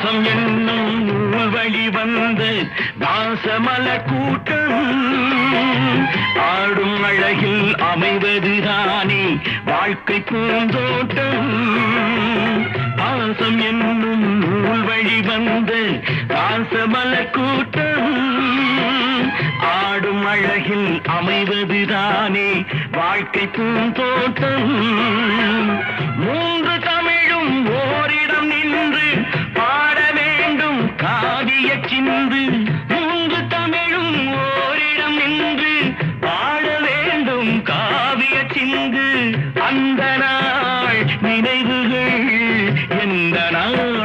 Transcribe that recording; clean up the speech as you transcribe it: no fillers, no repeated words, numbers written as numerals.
பாசம் என்னும் நூல் வழி வந்து தாசமல கூட்டம் ஆடும் அழகில் அமைவதுதானே வாழ்க்கை பூந்தோட்டம். பாசம் என்னும் நூல் வழி வந்து தாசமல கூட்டம் ஆடும் அழகில் அமைவதுதானே வாழ்க்கை பூந்தோட்டம். மூன்று தமிழும் ஓரிடம் நின்று பாட வேண்டும் காவிய சிந்து. மூன்று தமிழும் ஓரிடம் நின்று பாட வேண்டும் காவிய சிந்து. அந்த நாள் நினைவுகள் எந்த நாள்